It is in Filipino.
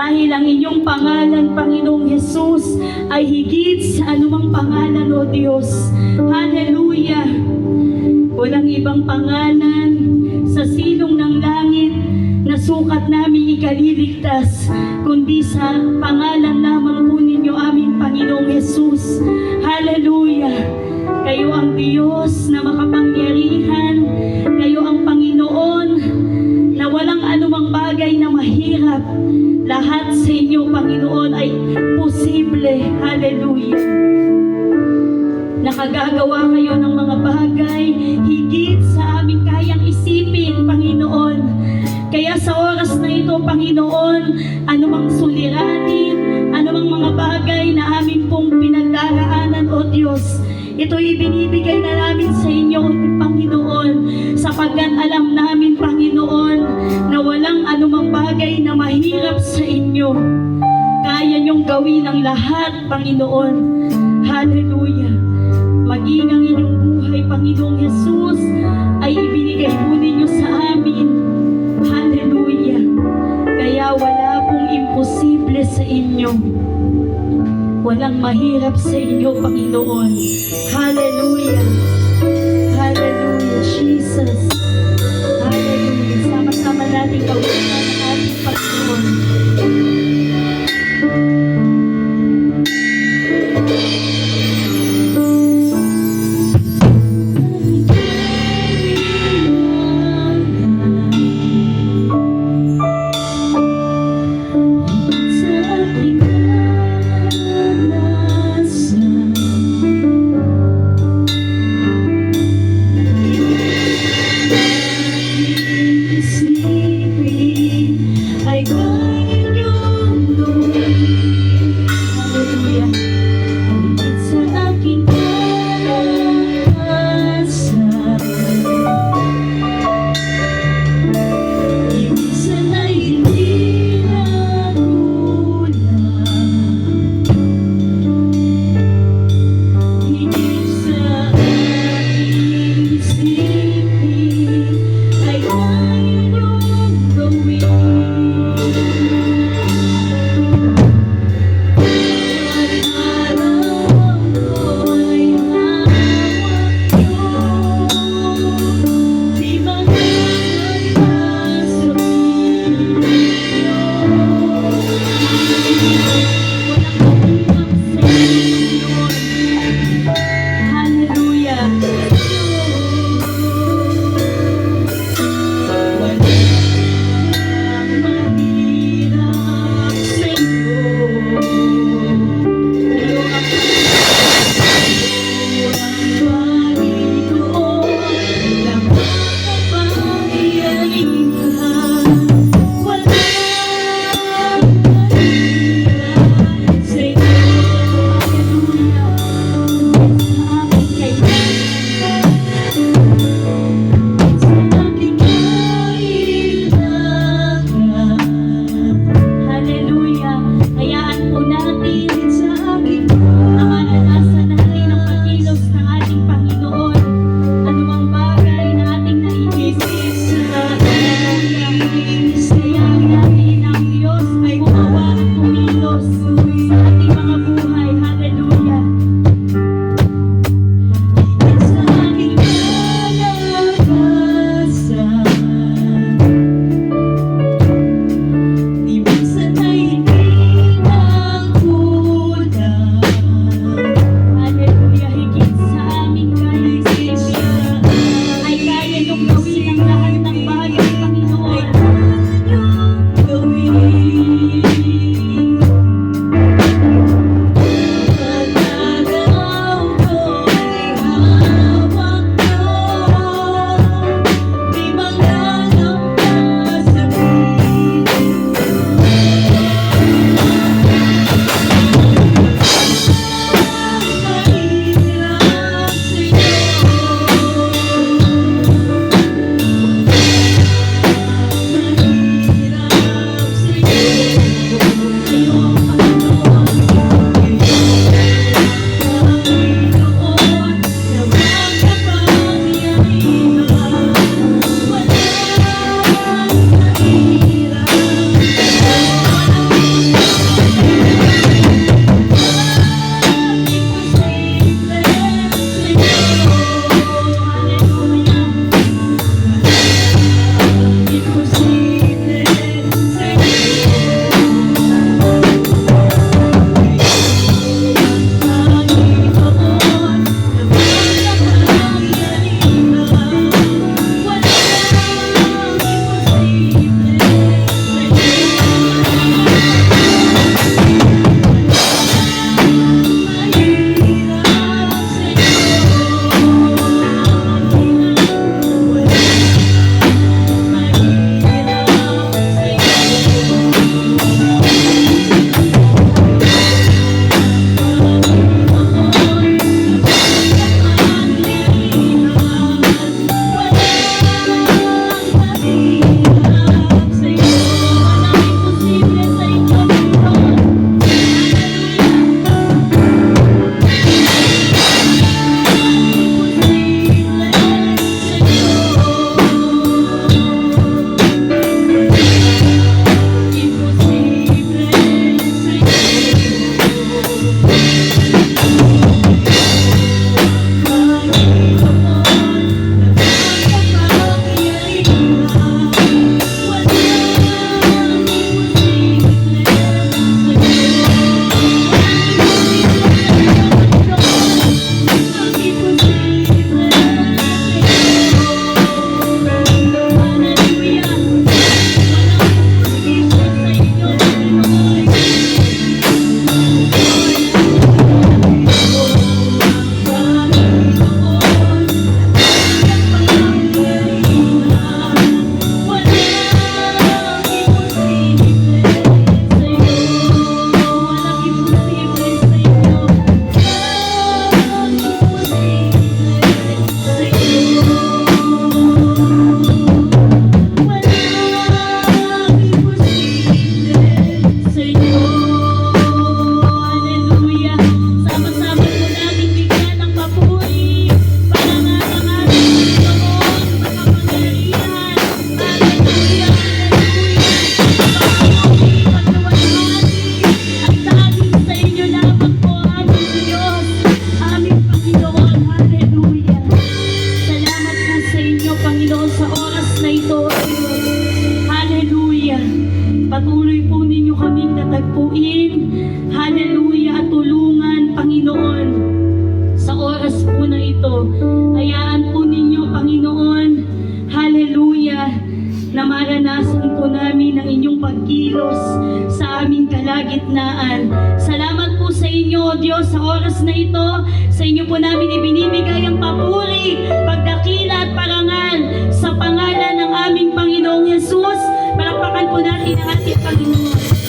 Dahil ang inyong pangalan, Panginoong Jesus, ay higit sa anumang pangalan, O Diyos. Hallelujah! Walang ibang pangalan sa silong ng langit na sukat namin ikaliligtas, kundi sa pangalan lamang po ninyo, aming Panginoong Jesus. Hallelujah! Kayo ang Diyos na makapangyarihan. Kayo ang Panginoon na walang anumang bagay na mahirap. Lahat sa inyo, Panginoon, ay posible. Hallelujah! Nakagagawa kayo ng mga bagay higit sa aming kayang isipin, Panginoon. Kaya sa oras na ito, Panginoon, anumang suliranin, anumang mga bagay na amin pong pinagdaraanan, O Diyos, ito'y ibinibigay na namin sa inyo, Panginoon, sapagkat alam namin, Panginoon, na walang anumang bagay na mahirap sa inyo. Kaya niyong gawin ang lahat, Panginoon. Hallelujah! Maging ang inyong buhay, Panginoong Jesus, ay ibinigay po ninyo sa amin. Hallelujah! Kaya wala pong imposible sa inyo. Walang mahirap sa inyo, Panginoon. Hallelujah! Hallelujah, Jesus! Hallelujah! Sama-sama natin kawisan ang ating Panginoon. patuloy po ninyo kaming tatagpuin. Hallelujah, at tulungan, Panginoon, sa oras po na ito. Hayaan po ninyo, Panginoon, hallelujah, na maranasan po namin ang inyong pagkilos sa aming kalagitnaan. Salamat po sa inyo, O Diyos, sa oras na ito. Sa inyo po namin ibinibigay ang papuri, pagdakila at parangal sa pangalan ng aming Panginoong Yesus. Palakpakan po natin ang ating Panginoon.